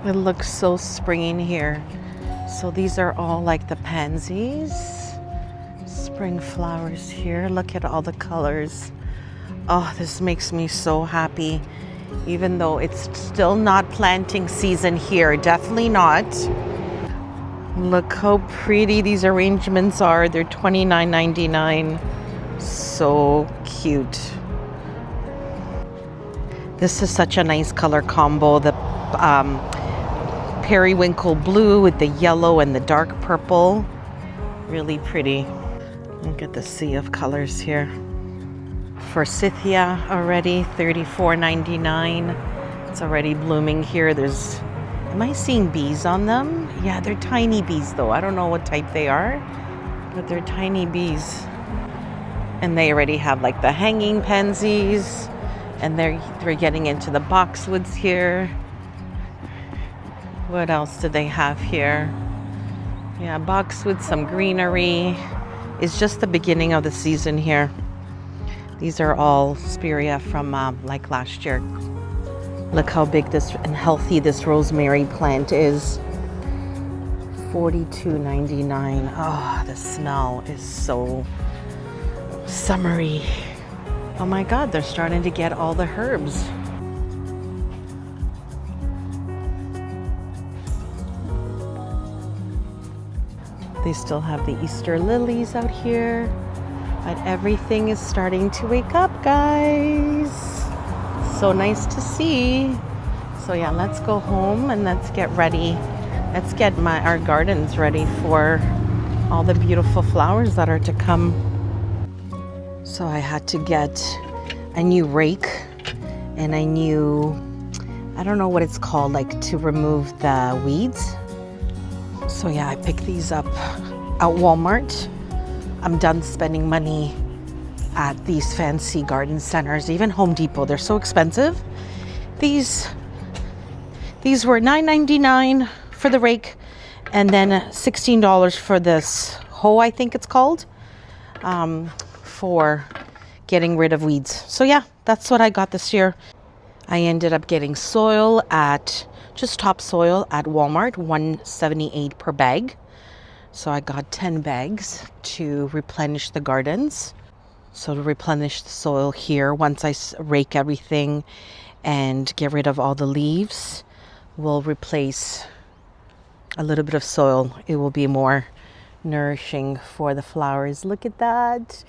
It looks so springy in here. So these are all like the pansies. Spring flowers here. Look at all the colors. Oh, this makes me so happy. Even though it's still not planting season here. Definitely not. Look how pretty these arrangements are. They're $29.99. So cute. This is such a nice color combo. The periwinkle blue with the yellow and the dark purple. Really pretty. Look at the sea of colors here. Forsythia already, $34.99. It's already blooming here. Am I seeing bees on them? Yeah, they're tiny bees though. I don't know what type they are, but they're tiny bees. And they already have like the hanging pansies, and they're getting into the boxwoods here. What else do they have here? Yeah, boxwood, some greenery. It's just the beginning of the season here. These are all spirea from like last year. Look how big this and healthy this rosemary plant is. $42.99. Oh, the smell is so summery. Oh my God, they're starting to get all the herbs. They still have the Easter lilies out here, but everything is starting to wake up, guys. So nice to see. So yeah, let's go home and let's get ready. Let's get our gardens ready for all the beautiful flowers that are to come. So I had to get a new rake and a new, I don't know what it's called, like to remove the weeds. So yeah, I picked these up at Walmart. I'm done spending money at these fancy garden centers, even Home Depot. They're so expensive. These were $9.99 for the rake, and then $16 for this hoe, I think it's called, for getting rid of weeds. So yeah, that's what I got this year. I ended up getting soil just topsoil at Walmart, $1.78 per bag. So I got 10 bags to replenish the gardens. So to replenish the soil here, once I rake everything and get rid of all the leaves, we'll replace a little bit of soil. It will be more nourishing for the flowers. Look at that.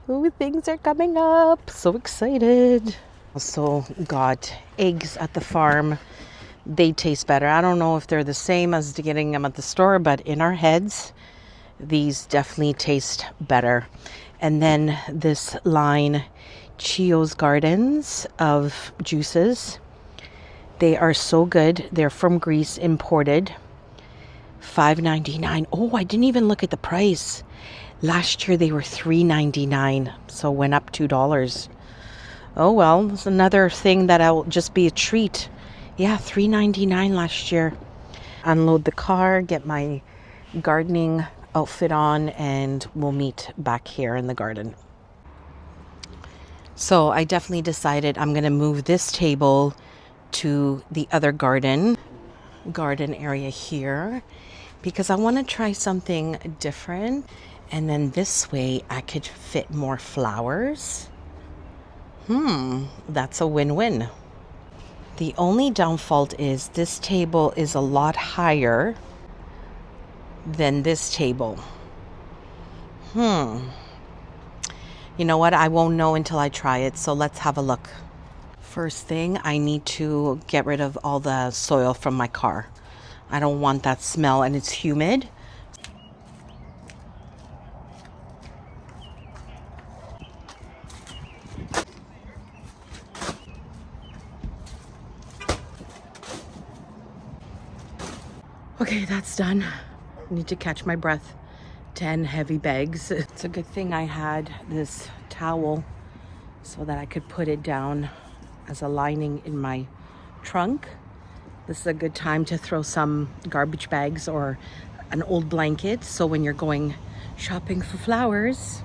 Ooh, things are coming up. So excited. Also got eggs at the farm. They taste better. I don't know if they're the same as getting them at the store, but in our heads, these definitely taste better. And then this line, Chio's Gardens of juices. They are so good. They're from Greece, imported. $5.99. Oh, I didn't even look at the price. Last year they were $3.99, so went up $2. Oh well, it's another thing that'll just be a treat. Yeah, $3.99 last year. Unload the car, get my gardening outfit on, and we'll meet back here in the garden. So I definitely decided I'm going to move this table to the other garden area here, because I want to try something different. And then this way I could fit more flowers. That's a win-win. The only downfall is this table is a lot higher than this table. You know what? I won't know until I try it, so let's have a look. First thing, I need to get rid of all the soil from my car. I don't want that smell, and it's humid. Okay, that's done. I need to catch my breath. 10 heavy bags. It's a good thing I had this towel so that I could put it down as a lining in my trunk. This is a good time to throw some garbage bags or an old blanket, so when you're going shopping for flowers,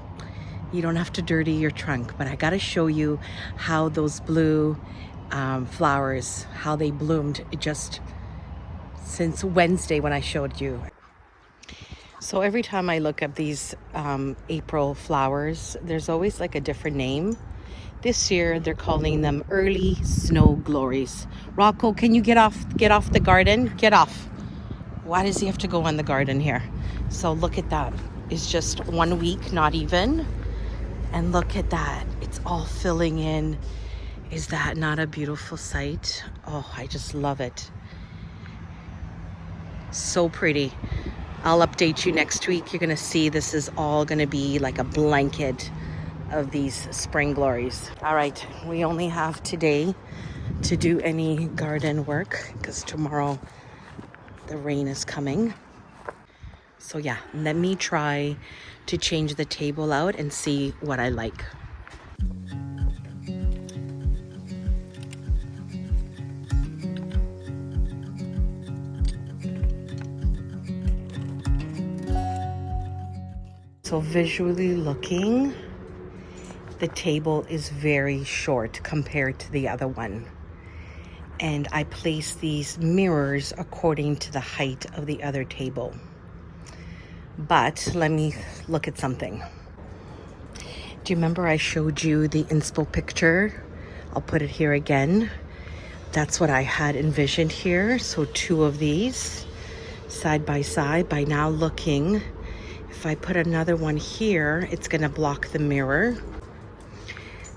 you don't have to dirty your trunk. But I gotta show you how those blue flowers, how they bloomed. since Wednesday when I showed you. So every time I look up these April flowers, there's always like a different name. This year they're calling them early snow glories. Rocco, can you get off the garden? Get off. Why does he have to go on the garden here? So look at that. It's just 1 week, not even. And look at that. It's all filling in. Is that not a beautiful sight? Oh, I just love it. So pretty. I'll update you next week. You're gonna see this is all gonna be like a blanket of these spring glories. All right, we only have today to do any garden work because tomorrow the rain is coming. So yeah, let me try to change the table out and see what I like. So visually looking, the table is very short compared to the other one. And I place these mirrors according to the height of the other table. But let me look at something. Do you remember I showed you the inspo picture? I'll put it here again. That's what I had envisioned here. So 2 of these side by side. By now looking, if I put another one here, it's gonna block the mirror.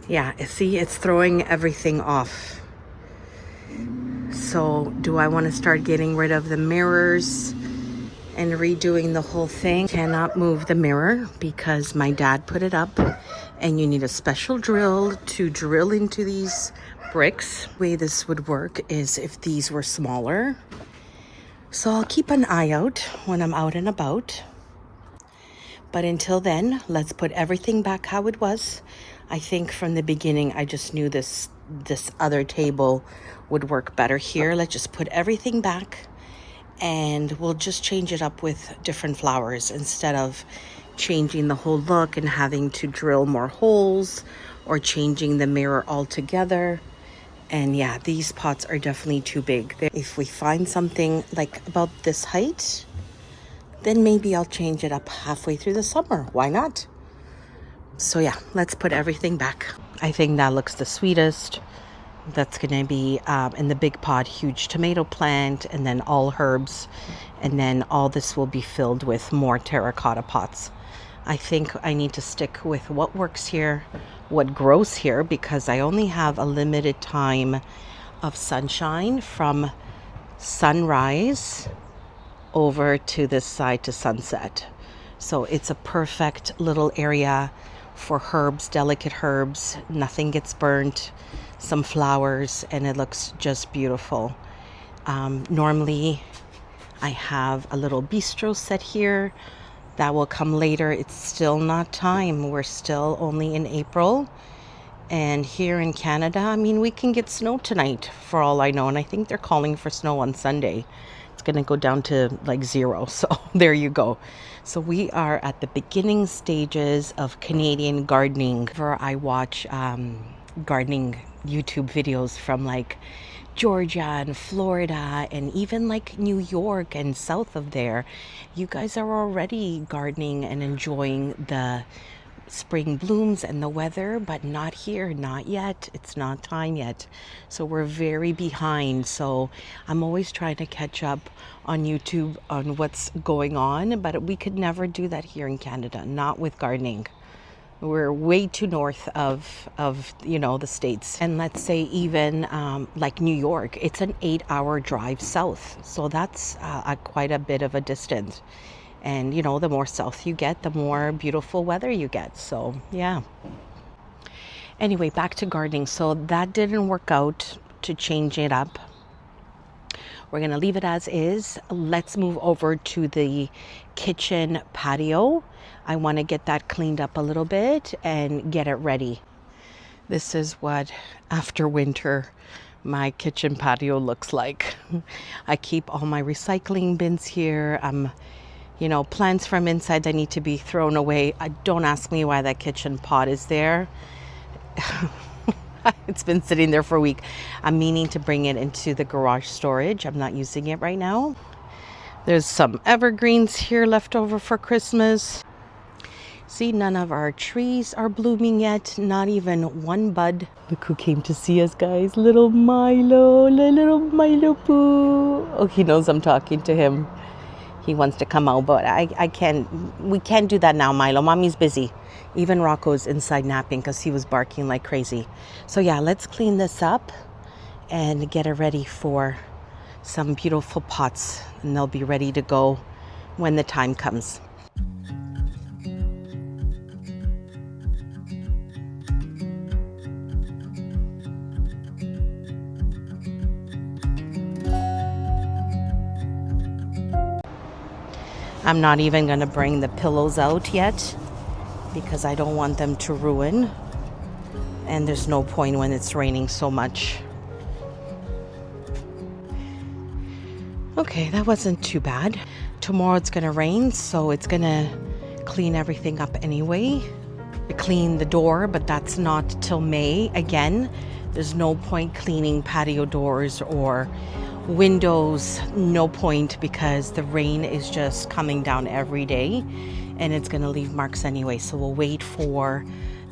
Yeah, see, it's throwing everything off. So do I want to start getting rid of the mirrors and redoing the whole thing? Cannot move the mirror because my dad put it up, and you need a special drill to drill into these bricks. The way this would work is if these were smaller. So I'll keep an eye out when I'm out and about. But until then, let's put everything back how it was. I think from the beginning, I just knew this other table would work better here. Let's just put everything back and we'll just change it up with different flowers instead of changing the whole look and having to drill more holes or changing the mirror altogether. And yeah, these pots are definitely too big. If we find something like about this height, then maybe I'll change it up halfway through the summer. Why not? So yeah, let's put everything back. I think that looks the sweetest. That's gonna be in the big pot, huge tomato plant, and then all herbs. And then all this will be filled with more terracotta pots. I think I need to stick with what works here, what grows here, because I only have a limited time of sunshine from sunrise over to this side to sunset. So it's a perfect little area for herbs, delicate herbs. Nothing gets burnt, some flowers, and it looks just beautiful. Normally I have a little bistro set here that will come later. It's still not time. We're still only in April, and here in Canada, I mean, we can get snow tonight for all I know, and I think they're calling for snow on Sunday. It's gonna go down to like 0, so there you go. So we are at the beginning stages of Canadian gardening. Whenever I watch gardening YouTube videos from like Georgia and Florida and even like New York and south of there, you guys are already gardening and enjoying the spring blooms and the weather, but not here, not yet. It's not time yet. So we're very behind. So I'm always trying to catch up on YouTube on what's going on, but we could never do that here in Canada, not with gardening. We're way too north of the States. And let's say even like New York, it's an 8-hour drive south. So that's quite a bit of a distance. And, the more south you get, the more beautiful weather you get. So, yeah. Anyway, back to gardening. So that didn't work out to change it up. We're going to leave it as is. Let's move over to the kitchen patio. I want to get that cleaned up a little bit and get it ready. This is what, after winter, my kitchen patio looks like. I keep all my recycling bins here. Plants from inside that need to be thrown away. Don't ask me why that kitchen pot is there. It's been sitting there for a week. I'm meaning to bring it into the garage storage. I'm not using it right now. There's some evergreens here left over for Christmas. See, none of our trees are blooming yet. Not even one bud. Look who came to see us, guys. Little Milo, little Milo Poo. Oh, he knows I'm talking to him. He wants to come out, but we can't do that now, Milo. Mommy's busy. Even Rocco's inside napping because he was barking like crazy. So yeah, let's clean this up and get it ready for some beautiful pots, and they'll be ready to go when the time comes. I'm not even going to bring the pillows out yet because I don't want them to ruin. And there's no point when it's raining so much. Okay, that wasn't too bad. Tomorrow it's going to rain, so it's going to clean everything up anyway. Clean the door, but that's not till May. Again, there's no point cleaning patio doors or windows, no point, because the rain is just coming down every day and it's going to leave marks anyway. So we'll wait for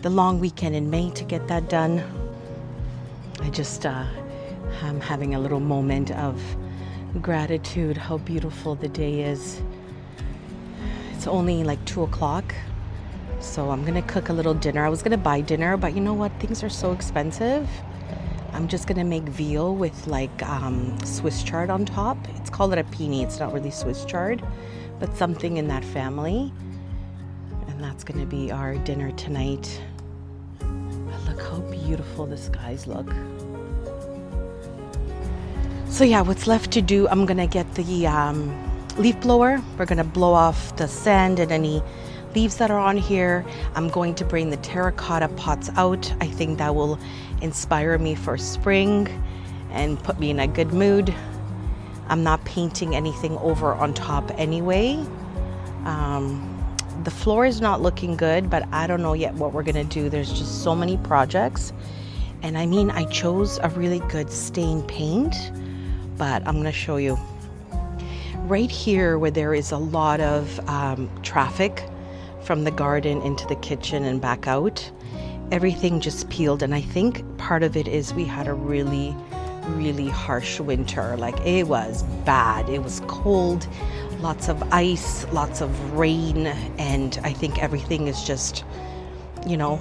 the long weekend in May to get that done. I'm having a little moment of gratitude, how beautiful the day is. It's only like 2 o'clock, so I'm gonna cook a little dinner. I was gonna buy dinner, but you know what, things are so expensive. I'm just gonna make veal with like Swiss chard on top. It's called a pini. It's not really Swiss chard, but something in that family. And that's gonna be our dinner tonight. But look how beautiful the skies look. So yeah, what's left to do, I'm gonna get the leaf blower. We're gonna blow off the sand and any leaves that are on here. I'm going to bring the terracotta pots out. I think that will inspire me for spring and put me in a good mood. I'm not painting anything over on top anyway. The floor is not looking good, but I don't know yet what we're gonna do. There's just so many projects. And I mean, I chose a really good stain paint, but I'm gonna show you. Right here where there is a lot of traffic from the garden into the kitchen and back out, everything just peeled. And I think part of it is we had a really harsh winter. Like, it was bad. It was cold, lots of ice, lots of rain, and I think everything is just, you know,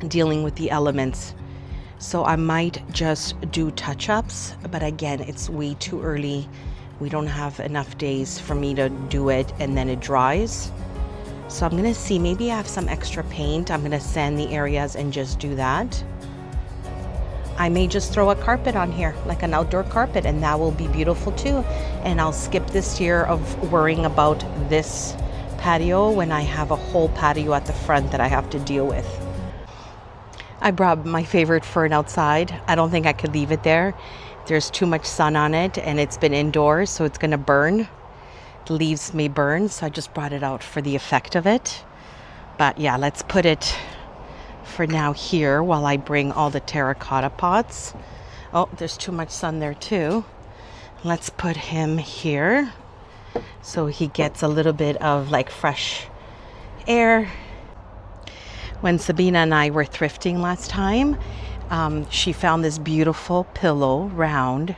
dealing with the elements. So I might just do touch-ups, but again, it's way too early. We don't have enough days for me to do it, and then it dries. So I'm gonna see, maybe I have some extra paint. I'm gonna sand the areas and just do that. I may just throw a carpet on here, like an outdoor carpet, and that will be beautiful too. And I'll skip this year of worrying about this patio when I have a whole patio at the front that I have to deal with. I brought my favorite fern outside. I don't think I could leave it there. There's too much sun on it and it's been indoors, so it's gonna burn. The leaves may burn, so I just brought it out for the effect of it. But yeah, let's put it for now here while I bring all the terracotta pots. Oh, there's too much sun there too. Let's put him here so he gets a little bit of like fresh air. When Sabina and I were thrifting last time, she found this beautiful pillow, round.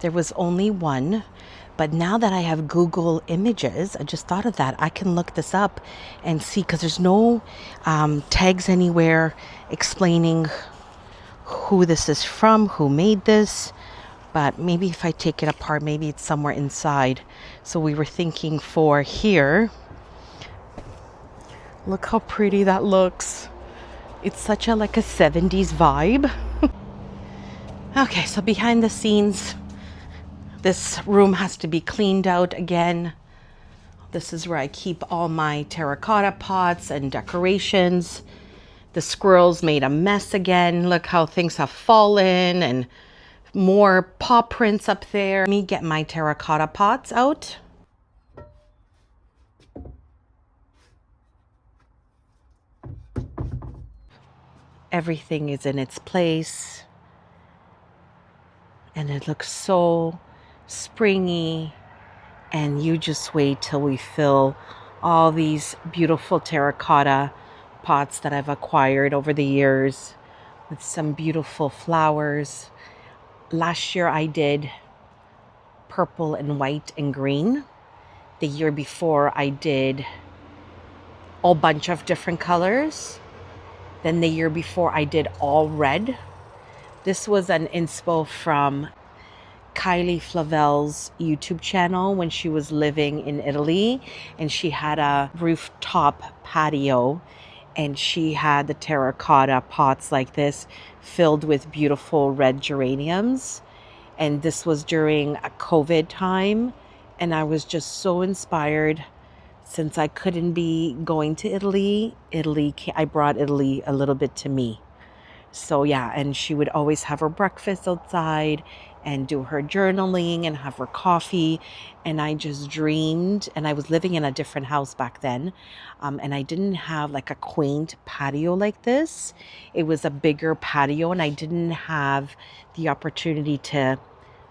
There was only one, but now that I have Google Images, I just thought of that. I can look this up and see, because there's no tags anywhere explaining who this is from, who made this. But maybe if I take it apart, maybe it's somewhere inside. So we were thinking for here. Look how pretty that looks. It's such a like a 70s vibe. Okay, so behind the scenes, this room has to be cleaned out again. This is where I keep all my terracotta pots and decorations. The squirrels made a mess again. Look how things have fallen and more paw prints up there. Let me get my terracotta pots out. Everything is in its place. And it looks so springy. And you just wait till we fill all these beautiful terracotta pots that I've acquired over the years with some beautiful flowers. Last year I did purple and white and green. The year before I did a bunch of different colors. Then the year before I did all red. This was an inspo from Kylie Flavel's YouTube channel when she was living in Italy, and she had a rooftop patio, and she had the terracotta pots like this filled with beautiful red geraniums. And this was during a COVID time, and I was just so inspired. Since I couldn't be going to Italy, I brought Italy a little bit to me. So yeah, and she would always have her breakfast outside and do her journaling and have her coffee. And I just dreamed, and I was living in a different house back then. And I didn't have like a quaint patio like this. It was a bigger patio, and I didn't have the opportunity to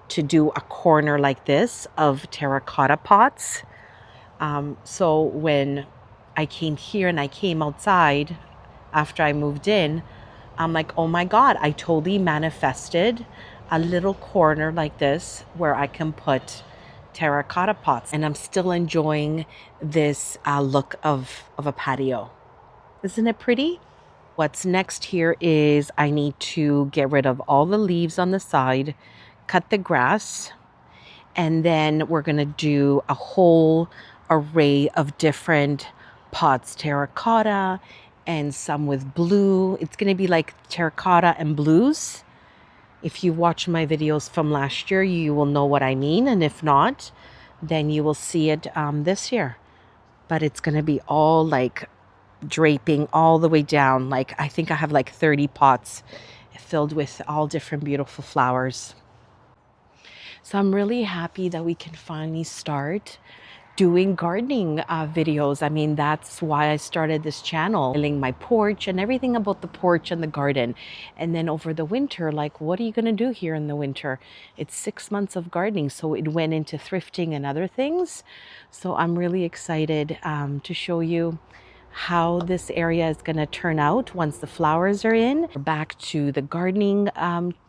do a corner like this of terracotta pots. So when I came here and I came outside after I moved in, I'm like, oh my God, I totally manifested a little corner like this where I can put terracotta pots. And I'm still enjoying this look of a patio. Isn't it pretty? What's next here is I need to get rid of all the leaves on the side, cut the grass, and then we're going to do a whole array of different pots, terracotta and some with blue. It's going to be like terracotta and blues. If you watch my videos from last year, you will know what I mean. And if not, then you will see it this year. But it's going to be all like draping all the way down. Like I think I have like 30 pots filled with all different beautiful flowers. So I'm really happy that we can finally start doing gardening videos. I mean, that's why I started this channel, filling my porch and everything about the porch and the garden. And then over the winter, like, what are you going to do here in the winter? It's 6 months of gardening, so it went into thrifting and other things. So I'm really excited to show you how this area is going to turn out once the flowers are in. We're back to the gardening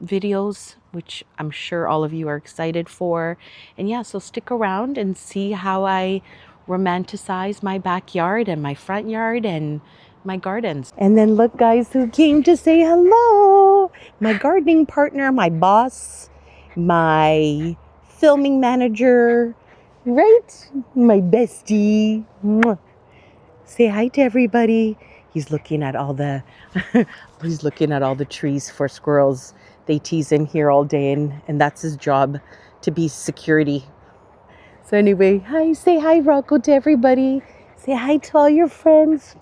videos, which I'm sure all of you are excited for. And yeah, so stick around and see how I romanticize my backyard and my front yard and my gardens. And then look, guys, who came to say hello. My gardening partner, my boss, my filming manager, right? My bestie. Mwah. Say hi to everybody. He's looking at all the he's looking at all the trees for squirrels. They tease in here all day, and that's his job, to be security. So anyway, hi, say hi, Rocco, to everybody. Say hi to all your friends.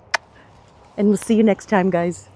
And we'll see you next time, guys.